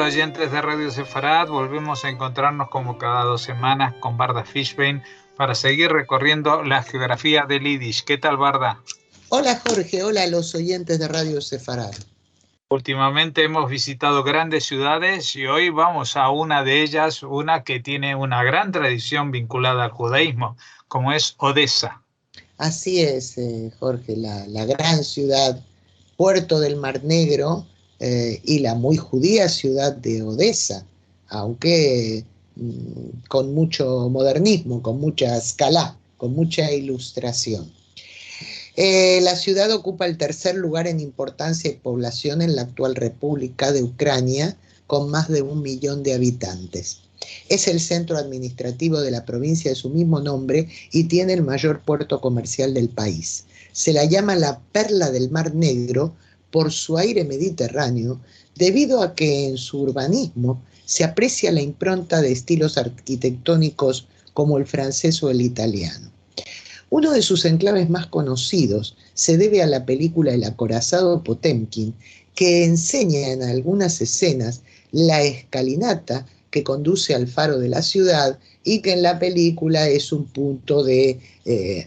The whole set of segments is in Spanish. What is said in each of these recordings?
Hola oyentes de Radio Sefarad, volvemos a encontrarnos como cada 2 semanas con Barda Fishbein para seguir recorriendo la geografía del Yiddish. ¿Qué tal, Barda? Hola Jorge, hola a los oyentes de Radio Sefarad. Últimamente hemos visitado grandes ciudades y hoy vamos a una de ellas, una que tiene una gran tradición vinculada al judaísmo, como es Odessa. Así es, Jorge, la gran ciudad, puerto del Mar Negro, y la muy judía ciudad de Odessa, aunque con mucho modernismo, con mucha escala, con mucha ilustración. La ciudad ocupa el tercer lugar en importancia y población en la actual República de Ucrania, con más de 1 millón de habitantes. Es el centro administrativo de la provincia de su mismo nombre y tiene el mayor puerto comercial del país. Se la llama la Perla del Mar Negro por su aire mediterráneo, debido a que en su urbanismo se aprecia la impronta de estilos arquitectónicos como el francés o el italiano. Uno de sus enclaves más conocidos se debe a la película El acorazado Potemkin, que enseña en algunas escenas la escalinata que conduce al faro de la ciudad y que en la película es un punto de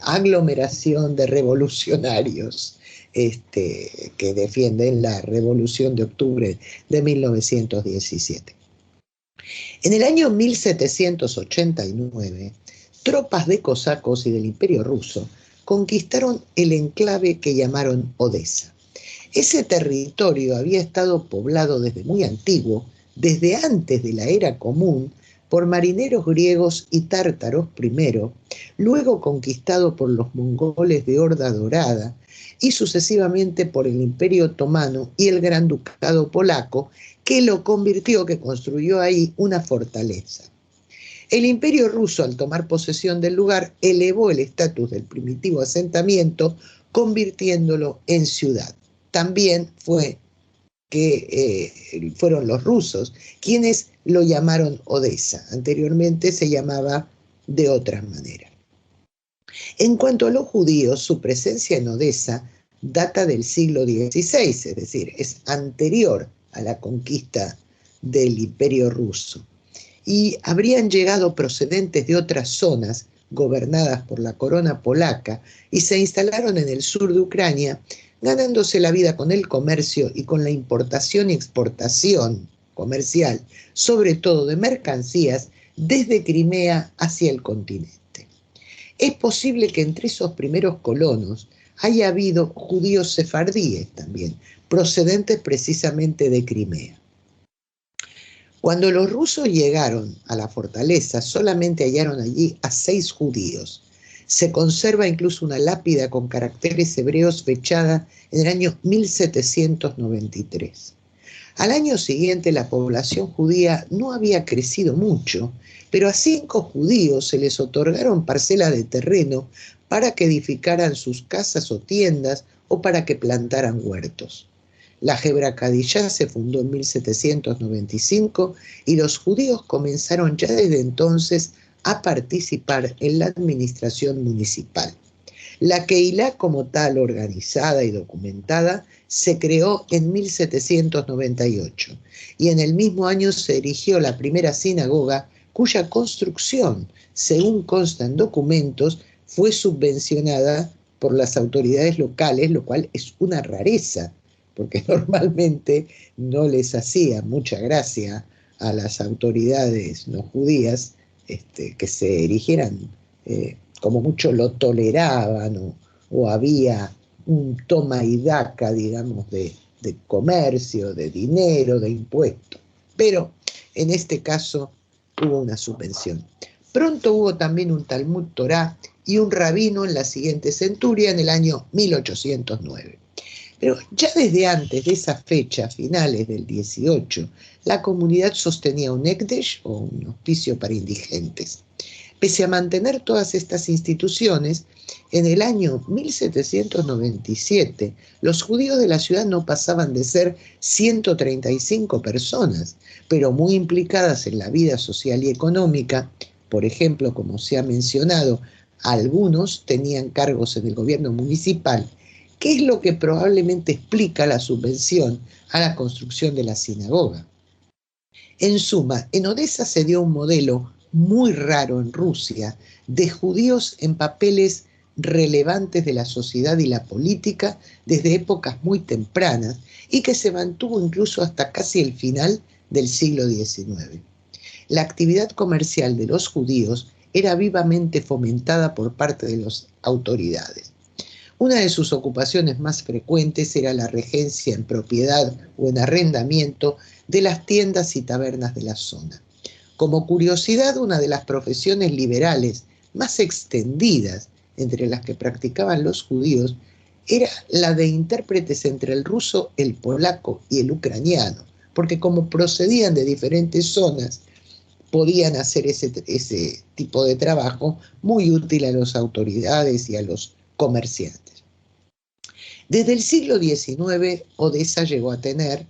aglomeración de revolucionarios que defienden la Revolución de Octubre de 1917. En el año 1789, tropas de cosacos y del Imperio Ruso conquistaron el enclave que llamaron Odessa. Ese territorio había estado poblado desde muy antiguo, desde antes de la era común, por marineros griegos y tártaros primero, luego conquistado por los mongoles de Horda Dorada y sucesivamente por el Imperio Otomano y el Gran Ducado Polaco, que construyó ahí una fortaleza. El Imperio Ruso, al tomar posesión del lugar, elevó el estatus del primitivo asentamiento, convirtiéndolo en ciudad. También fueron los rusos quienes lo llamaron Odessa. Anteriormente se llamaba de otra manera. En cuanto a los judíos, su presencia en Odessa data del siglo XVI, es decir, es anterior a la conquista del Imperio Ruso. Y habrían llegado procedentes de otras zonas gobernadas por la corona polaca y se instalaron en el sur de Ucrania, ganándose la vida con el comercio y con la importación y exportación comercial, sobre todo de mercancías, desde Crimea hacia el continente. Es posible que entre esos primeros colonos haya habido judíos sefardíes también, procedentes precisamente de Crimea. Cuando los rusos llegaron a la fortaleza, solamente hallaron allí a 6 judíos. Se conserva incluso una lápida con caracteres hebreos fechada en el año 1793. Al año siguiente la población judía no había crecido mucho, pero a 5 judíos se les otorgaron parcelas de terreno para que edificaran sus casas o tiendas o para que plantaran huertos. La Hebra Kadishá se fundó en 1795 y los judíos comenzaron ya desde entonces a participar en la administración municipal. La Keilah como tal, organizada y documentada, se creó en 1798 y en el mismo año se erigió la primera sinagoga cuya construcción, según consta en documentos, fue subvencionada por las autoridades locales, lo cual es una rareza, porque normalmente no les hacía mucha gracia a las autoridades no judías que se erigieran, como mucho lo toleraban o había un toma y daca, digamos, de comercio, de dinero, de impuestos. Pero en este caso hubo una subvención. Pronto hubo también un Talmud Torá y un rabino en la siguiente centuria, en el año 1809. Pero ya desde antes de esa fecha, finales del 18, la comunidad sostenía un Ekdesh o un hospicio para indigentes. Pese a mantener todas estas instituciones, en el año 1797 los judíos de la ciudad no pasaban de ser 135 personas, pero muy implicadas en la vida social y económica. Por ejemplo, como se ha mencionado, algunos tenían cargos en el gobierno municipal, que es lo que probablemente explica la subvención a la construcción de la sinagoga. En suma, en Odesa se dio un modelo muy raro en Rusia de judíos en papeles relevantes de la sociedad y la política desde épocas muy tempranas y que se mantuvo incluso hasta casi el final del siglo XIX. La actividad comercial de los judíos era vivamente fomentada por parte de las autoridades. Una de sus ocupaciones más frecuentes era la regencia en propiedad o en arrendamiento de las tiendas y tabernas de la zona. Como curiosidad, una de las profesiones liberales más extendidas entre las que practicaban los judíos era la de intérpretes entre el ruso, el polaco y el ucraniano, porque como procedían de diferentes zonas, podían hacer ese tipo de trabajo muy útil a las autoridades y a los comerciantes. Desde el siglo XIX, Odesa llegó a tener,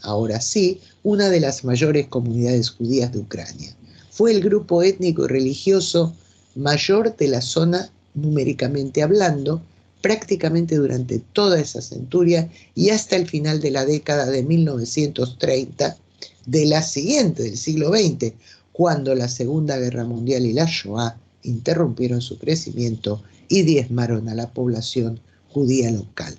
ahora sí, una de las mayores comunidades judías de Ucrania. Fue el grupo étnico y religioso mayor de la zona numéricamente hablando, prácticamente durante toda esa centuria y hasta el final de la década de 1930 de la siguiente, del siglo XX, cuando la Segunda Guerra Mundial y la Shoah interrumpieron su crecimiento y diezmaron a la población judía local.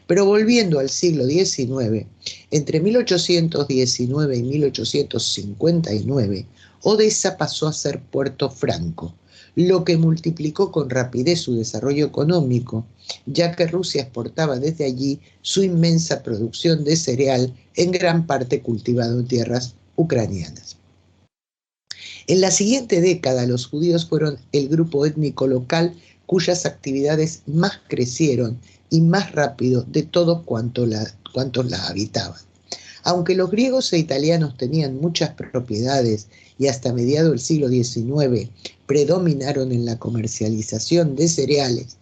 Pero volviendo al siglo XIX, entre 1819 y 1859, Odesa pasó a ser Puerto Franco, lo que multiplicó con rapidez su desarrollo económico, ya que Rusia exportaba desde allí su inmensa producción de cereal, en gran parte cultivado en tierras ucranianas. En la siguiente década, los judíos fueron el grupo étnico local cuyas actividades más crecieron y más rápido de todos cuantos la habitaban. Aunque los griegos e italianos tenían muchas propiedades y hasta mediados del siglo XIX predominaron en la comercialización de cereales,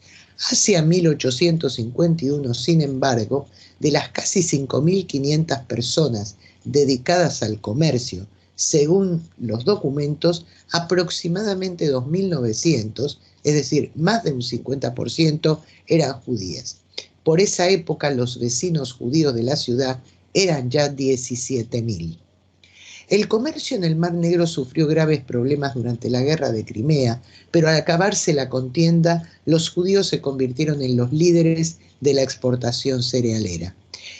hacia 1851, sin embargo, de las casi 5.500 personas dedicadas al comercio, según los documentos, aproximadamente 2.900, es decir, más de un 50%, eran judías. Por esa época, los vecinos judíos de la ciudad eran ya 17.000. El comercio en el Mar Negro sufrió graves problemas durante la Guerra de Crimea, pero al acabarse la contienda, los judíos se convirtieron en los líderes de la exportación cerealera.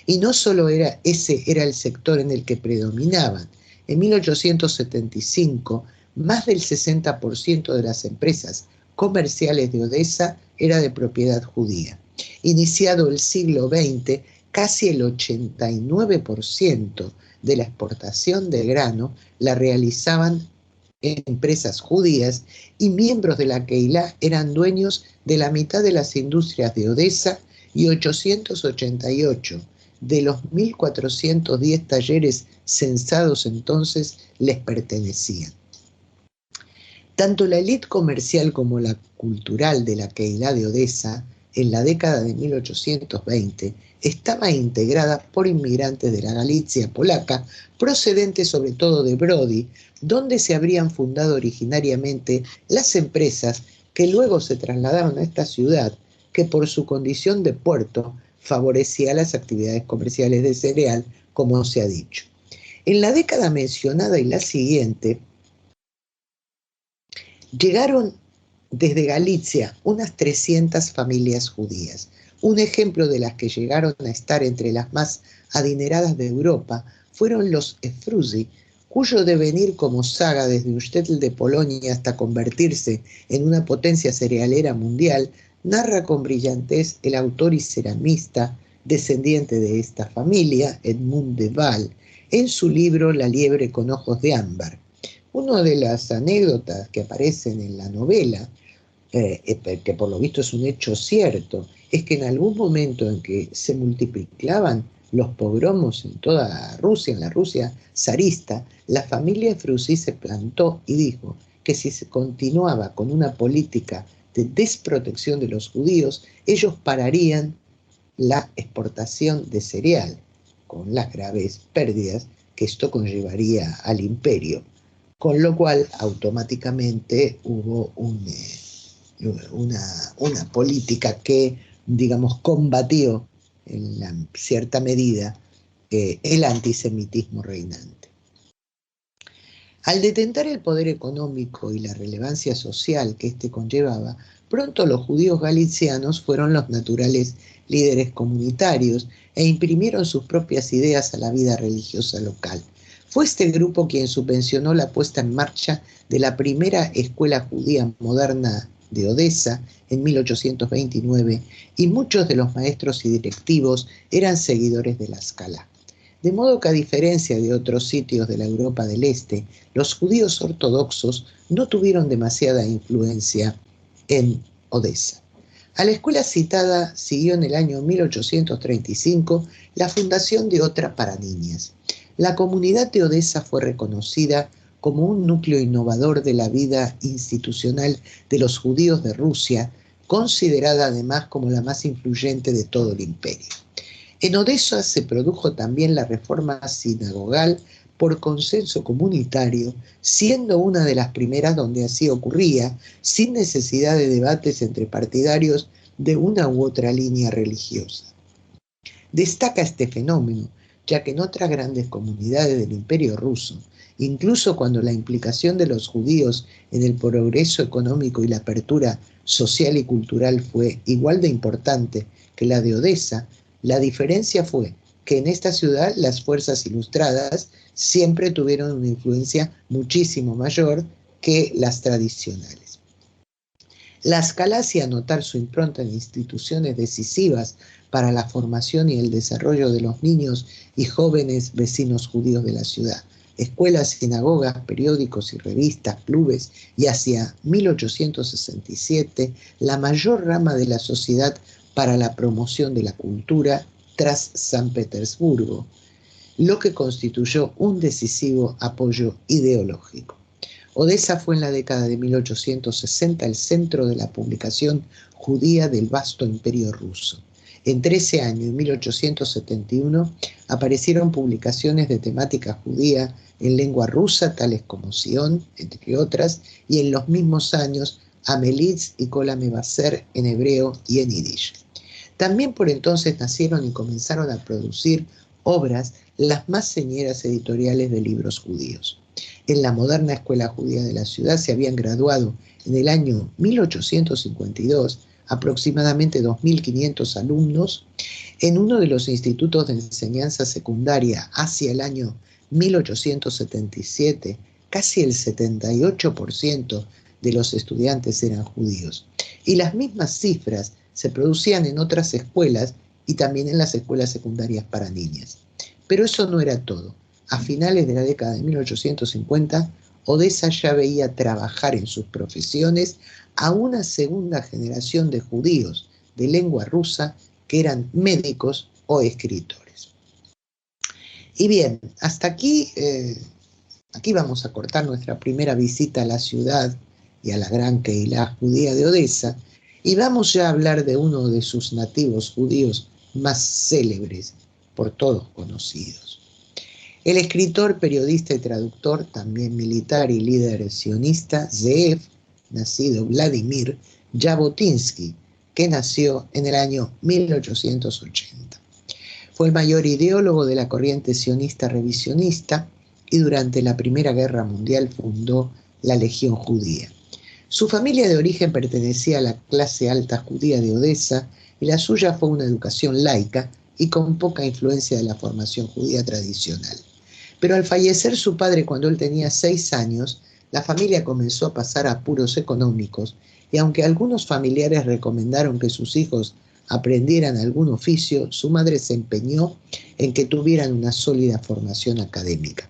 Y no solo ese era el sector en el que predominaban. En 1875, más del 60% de las empresas comerciales de Odesa era de propiedad judía. Iniciado el siglo XX, casi el 89% de la exportación de grano la realizaban empresas judías y miembros de la Keilah eran dueños de la mitad de las industrias de Odesa y 888 de los 1.410 talleres censados entonces les pertenecían. Tanto la élite comercial como la cultural de la Keilah de Odesa en la década de 1820 estaba integrada por inmigrantes de la Galicia polaca, procedentes sobre todo de Brody, donde se habrían fundado originariamente las empresas que luego se trasladaron a esta ciudad, que por su condición de puerto favorecía las actividades comerciales de cereal, como se ha dicho. En la década mencionada y la siguiente, llegaron desde Galicia unas 300 familias judías. Un ejemplo de las que llegaron a estar entre las más adineradas de Europa fueron los Efrusi, cuyo devenir como saga desde un shtetl de Polonia hasta convertirse en una potencia cerealera mundial, narra con brillantez el autor y ceramista descendiente de esta familia, Edmund de Waal, en su libro La liebre con ojos de ámbar. Una de las anécdotas que aparecen en la novela, que por lo visto es un hecho cierto, es que en algún momento en que se multiplicaban los pogromos en toda Rusia, en la Rusia zarista, la familia Efrusi se plantó y dijo que si se continuaba con una política de desprotección de los judíos, ellos pararían la exportación de cereal, con las graves pérdidas que esto conllevaría al imperio, con lo cual automáticamente hubo una política que, digamos, combatió en cierta medida el antisemitismo reinante. Al detentar el poder económico y la relevancia social que éste conllevaba, pronto los judíos galicianos fueron los naturales líderes comunitarios e imprimieron sus propias ideas a la vida religiosa local. Fue este grupo quien subvencionó la puesta en marcha de la primera escuela judía moderna de Odesa en 1829, y muchos de los maestros y directivos eran seguidores de la Scala. De modo que, a diferencia de otros sitios de la Europa del Este, los judíos ortodoxos no tuvieron demasiada influencia en Odesa. A la escuela citada siguió en el año 1835 la fundación de otra para niñas. La comunidad de Odesa fue reconocida como un núcleo innovador de la vida institucional de los judíos de Rusia, considerada además como la más influyente de todo el imperio. En Odesa se produjo también la reforma sinagogal por consenso comunitario, siendo una de las primeras donde así ocurría, sin necesidad de debates entre partidarios de una u otra línea religiosa. Destaca este fenómeno, ya que en otras grandes comunidades del Imperio ruso, incluso cuando la implicación de los judíos en el progreso económico y la apertura social y cultural fue igual de importante que la de Odesa, la diferencia fue que en esta ciudad las fuerzas ilustradas siempre tuvieron una influencia muchísimo mayor que las tradicionales. La Scala hacía notar su impronta en instituciones decisivas para la formación y el desarrollo de los niños y jóvenes vecinos judíos de la ciudad. Escuelas, sinagogas, periódicos y revistas, clubes, y hacia 1867 la mayor rama de la sociedad para la promoción de la cultura tras San Petersburgo, lo que constituyó un decisivo apoyo ideológico. Odesa fue en la década de 1860 el centro de la publicación judía del vasto imperio ruso. Entre ese año y 1871 aparecieron publicaciones de temática judía en lengua rusa, tales como Sion, entre otras, y en los mismos años Amelitz y Kol HaMevaser en hebreo y en yiddish. También por entonces nacieron y comenzaron a producir obras las más señeras editoriales de libros judíos. En la moderna escuela judía de la ciudad se habían graduado en el año 1852 aproximadamente 2.500 alumnos. En uno de los institutos de enseñanza secundaria hacia el año 1877, casi el 78% de los estudiantes eran judíos. Y las mismas cifras se producían en otras escuelas y también en las escuelas secundarias para niñas. Pero eso no era todo. A finales de la década de 1850, Odesa ya veía trabajar en sus profesiones a una segunda generación de judíos de lengua rusa que eran médicos o escritores. Y bien, hasta aquí, aquí vamos a cortar nuestra primera visita a la ciudad y a la gran Kehilá judía de Odesa, y vamos ya a hablar de uno de sus nativos judíos más célebres, por todos conocidos. El escritor, periodista y traductor, también militar y líder sionista, Zeev, nacido Vladimir Jabotinsky, que nació en el año 1880. Fue el mayor ideólogo de la corriente sionista revisionista y durante la Primera Guerra Mundial fundó la Legión Judía. Su familia de origen pertenecía a la clase alta judía de Odesa y la suya fue una educación laica y con poca influencia de la formación judía tradicional. Pero al fallecer su padre cuando él tenía 6 años, la familia comenzó a pasar apuros económicos y aunque algunos familiares recomendaron que sus hijos aprendieran algún oficio, su madre se empeñó en que tuvieran una sólida formación académica.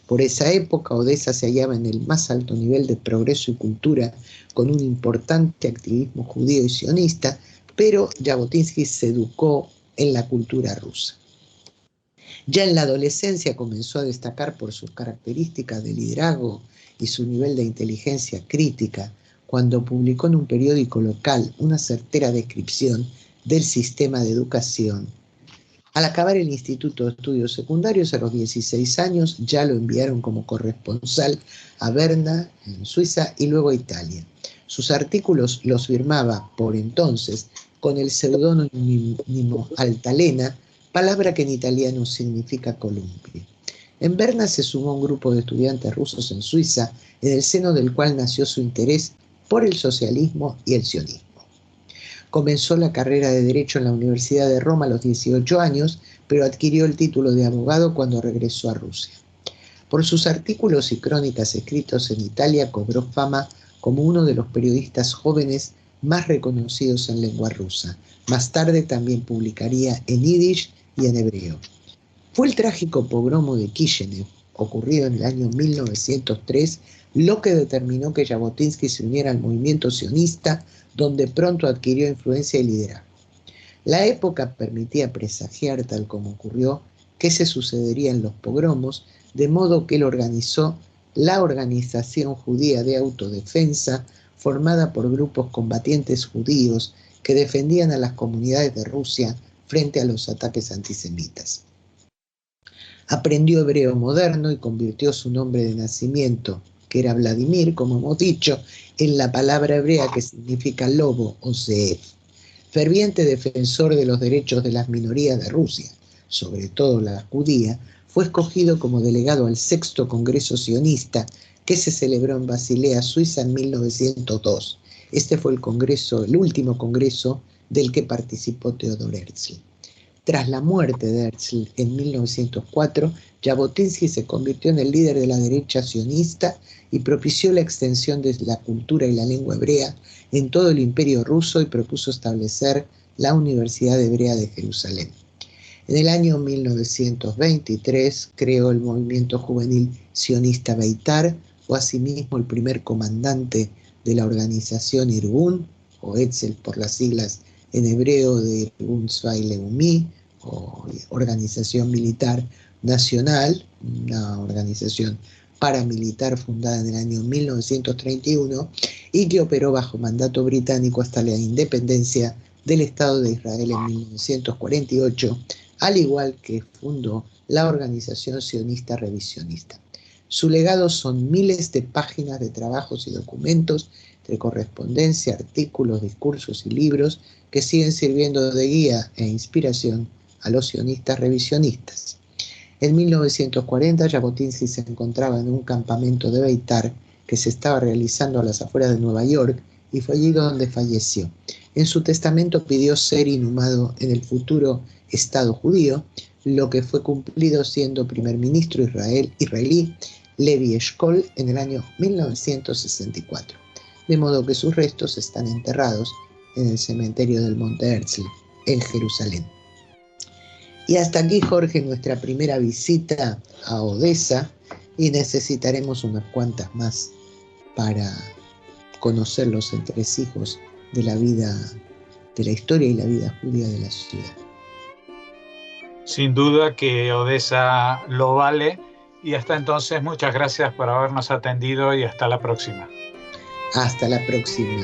Por esa época, Odesa se hallaba en el más alto nivel de progreso y cultura, con un importante activismo judío y sionista, pero Jabotinsky se educó en la cultura rusa. Ya en la adolescencia comenzó a destacar por sus características de liderazgo y su nivel de inteligencia crítica, cuando publicó en un periódico local una certera descripción del sistema de educación. Al acabar el Instituto de Estudios Secundarios, a los 16 años, ya lo enviaron como corresponsal a Berna, en Suiza, y luego a Italia. Sus artículos los firmaba, por entonces, con el seudónimo Altalena, palabra que en italiano significa columpio. En Berna se sumó un grupo de estudiantes rusos en Suiza, en el seno del cual nació su interés por el socialismo y el sionismo. Comenzó la carrera de Derecho en la Universidad de Roma a los 18 años, pero adquirió el título de abogado cuando regresó a Rusia. Por sus artículos y crónicas escritos en Italia, cobró fama como uno de los periodistas jóvenes más reconocidos en lengua rusa. Más tarde también publicaría en yiddish y en hebreo. Fue el trágico pogromo de Kishinev, ocurrido en el año 1903, lo que determinó que Jabotinsky se uniera al movimiento sionista, donde pronto adquirió influencia y liderazgo. La época permitía presagiar, tal como ocurrió, qué se sucedería en los pogromos, de modo que él organizó la Organización Judía de Autodefensa, formada por grupos combatientes judíos que defendían a las comunidades de Rusia frente a los ataques antisemitas. Aprendió hebreo moderno y convirtió su nombre de nacimiento, que era Vladimir, como hemos dicho, en la palabra hebrea que significa lobo o zeev. Ferviente defensor de los derechos de las minorías de Rusia, sobre todo la judía, fue escogido como delegado al sexto Congreso Sionista que se celebró en Basilea, Suiza, en 1902. Este fue el último congreso del que participó Theodor Herzl. Tras la muerte de Herzl en 1904, Jabotinsky se convirtió en el líder de la derecha sionista y propició la extensión de la cultura y la lengua hebrea en todo el Imperio ruso y propuso establecer la Universidad Hebrea de Jerusalén. En el año 1923 creó el movimiento juvenil sionista Beitar, o asimismo el primer comandante de la organización Irgun, o Etzel por las siglas en hebreo de Irgun Tzvai Leumi, o Organización Militar Nacional, una organización paramilitar fundada en el año 1931 y que operó bajo mandato británico hasta la independencia del Estado de Israel en 1948, al igual que fundó la Organización Sionista Revisionista. Su legado son miles de páginas de trabajos y documentos, entre correspondencia, artículos, discursos y libros que siguen sirviendo de guía e inspiración a los sionistas revisionistas. En 1940, Jabotinsky se encontraba en un campamento de Beitar que se estaba realizando a las afueras de Nueva York y fue allí donde falleció. En su testamento pidió ser inhumado en el futuro Estado judío, lo que fue cumplido siendo primer ministro israelí Levi Eshkol en el año 1964. De modo que sus restos están enterrados en el cementerio del Monte Herzl, en Jerusalén. Y hasta aquí, Jorge, nuestra primera visita a Odessa, y necesitaremos unas cuantas más para conocer los entresijos de la vida, de la historia y la vida judía de la ciudad. Sin duda que Odessa lo vale, y hasta entonces muchas gracias por habernos atendido y hasta la próxima. Hasta la próxima.